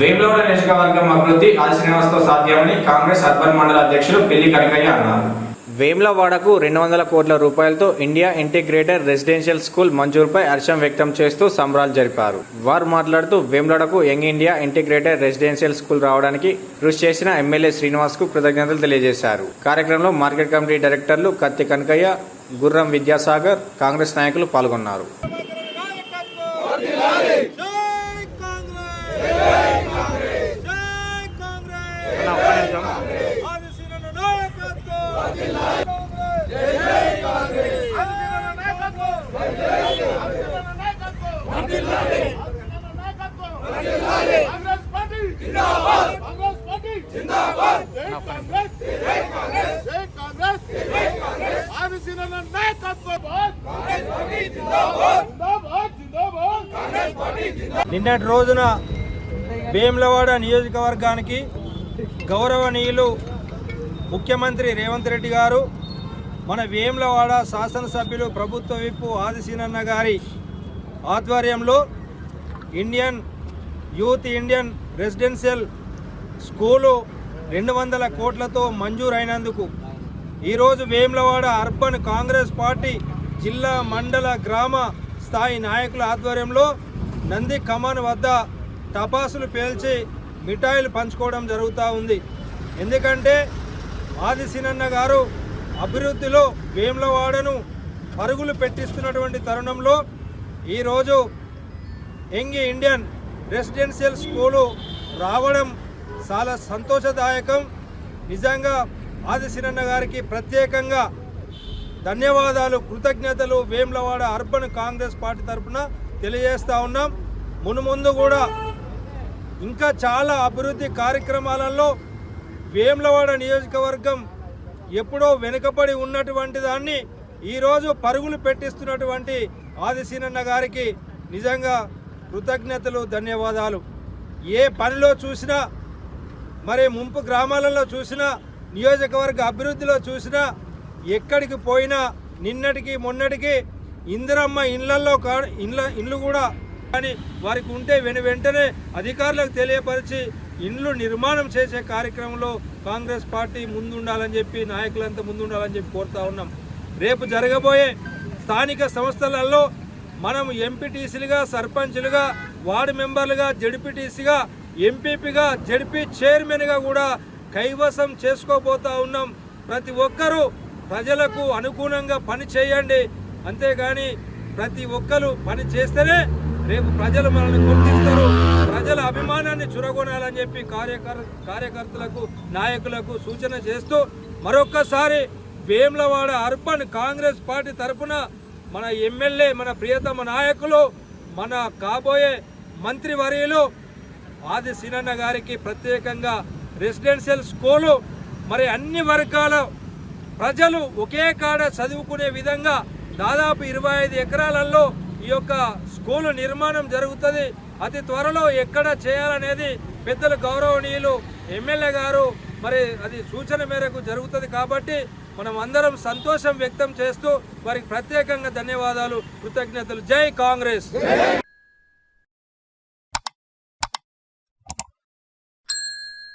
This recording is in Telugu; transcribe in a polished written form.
వేములవాడ నియోజకవర్గం అభివృద్ధి ఆది శ్రీనివాస్తో సాధ్యమని కాంగ్రెస్ అర్బన్ మండల అధ్యక్షులు పెళ్లి కనకయ్య అన్నారు. వేములవాడకు 200 కోట్ల రూపాయలతో ఇండియా ఇంటిగ్రేటెడ్ రెసిడెన్షియల్ స్కూల్ మంజూరుపై హర్షం వ్యక్తం చేస్తూ సంబరాలు జరిపారు. వారు మాట్లాడుతూ వేములవాడకు young India integrated residential school రావడానికి కృషి చేసిన ఎమ్మెల్యే శ్రీనివాస్కు కృతజ్ఞతలు తెలియజేశారు. కార్యక్రమంలో మార్కెట్ కమిటీ డైరెక్టర్లు కత్తి కనకయ్య, గుర్రం విద్యాసాగర్, కాంగ్రెస్ నాయకులు పాల్గొన్నారు. నిన్నటి రోజున వేములవాడ నియోజకవర్గానికి గౌరవనీయులు ముఖ్యమంత్రి రేవంత్ రెడ్డి గారు, మన వేములవాడ శాసనసభ్యులు ప్రభుత్వ విప్ ఆదిశీనన్న గారి ఆధ్వర్యంలో ఇండియన్ రెసిడెన్షియల్ స్కూలు 200 కోట్లతో మంజూరైనందుకు ఈరోజు వేములవాడ అర్బన్ కాంగ్రెస్ పార్టీ జిల్లా, మండల, గ్రామ స్థాయి నాయకుల ఆధ్వర్యంలో నంది కమాన్ వద్ద టపాసులు పేల్చి మిఠాయిలు పంచుకోవడం జరుగుతూ ఉంది. ఎందుకంటే ఆదిశీనన్న గారు అభివృద్ధిలో వేములవాడను పరుగులు పెట్టిస్తున్నటువంటి తరుణంలో ఈరోజు యంగ్ ఇండియన్ రెసిడెన్షియల్ స్కూలు రావడం చాలా సంతోషదాయకం. నిజంగా ఆదిశీనన్న గారికి ప్రత్యేకంగా ధన్యవాదాలు, కృతజ్ఞతలు వేములవాడ అర్బన్ కాంగ్రెస్ పార్టీ తరఫున తెలియజేస్తూ ఉన్నాం. మున్ముందు కూడా ఇంకా చాలా అభివృద్ధి కార్యక్రమాలలో వేములవాడ నియోజకవర్గం ఎప్పుడో వెనుకబడి ఉన్నటువంటి దాన్ని ఈరోజు పరుగులు పెట్టిస్తున్నటువంటి ఆదిశీనన్న గారికి నిజంగా కృతజ్ఞతలు, ధన్యవాదాలు. ఏ పనిలో చూసినా, మరి ముంపు గ్రామాలలో చూసినా, నియోజకవర్గ అభివృద్ధిలో చూసినా, ఎక్కడికి పోయినా నిన్నటికి మొన్నటికి ఇందిరమ్మ ఇండ్లు కూడా కానీ వారికి ఉంటే వెంటనే అధికారులకు తెలియపరిచి ఇండ్లు నిర్మాణం చేసే కార్యక్రమంలో కాంగ్రెస్ పార్టీ ముందుండాలని చెప్పి, నాయకులంతా ముందుండాలని చెప్పి కోరుతా ఉన్నాం. రేపు జరగబోయే స్థానిక సంస్థలలో మనం ఎంపీటీసీలుగా, సర్పంచులుగా, వార్డు మెంబర్లుగా, జడ్పీటీసీగా, ఎంపీపీగా, జడ్పీ చైర్మన్గా కూడా కైవసం చేసుకోబోతా ఉన్నాం. ప్రతి ఒక్కరూ ప్రజలకు అనుగుణంగా పని చేయండి. అంతేగాని ప్రతి ఒక్కరు పని చేస్తేనే రేపు ప్రజలు మనల్ని గుర్తిస్తారు. ప్రజల అభిమానాన్ని చురగొనాలని చెప్పి కార్యకర్తలకు, నాయకులకు సూచన చేస్తూ మరొక్కసారి వేములవాడ అర్బన్ కాంగ్రెస్ పార్టీ తరఫున మన ఎమ్మెల్యే, మన ప్రియతమ నాయకులు, మన కాబోయే మంత్రివర్యులు ఆదిశీనన్న గారికి ప్రత్యేకంగా రెసిడెన్షియల్ స్కూలు మరి అన్ని వర్గాల ప్రజలు ఒకే కాడ చదువుకునే విధంగా దాదాపు 25 ఎకరాలలో ఈ యొక్క స్కూలు నిర్మాణం జరుగుతుంది. అతి త్వరలో ఎక్కడ చేయాలనేది పెద్దలు గౌరవనీయులు ఎమ్మెల్యే గారు మరి అది సూచన మేరకు జరుగుతుంది. కాబట్టి మనం అందరం సంతోషం వ్యక్తం చేస్తూ వారికి ప్రత్యేకంగా ధన్యవాదాలు, కృతజ్ఞతలు. జై కాంగ్రెస్.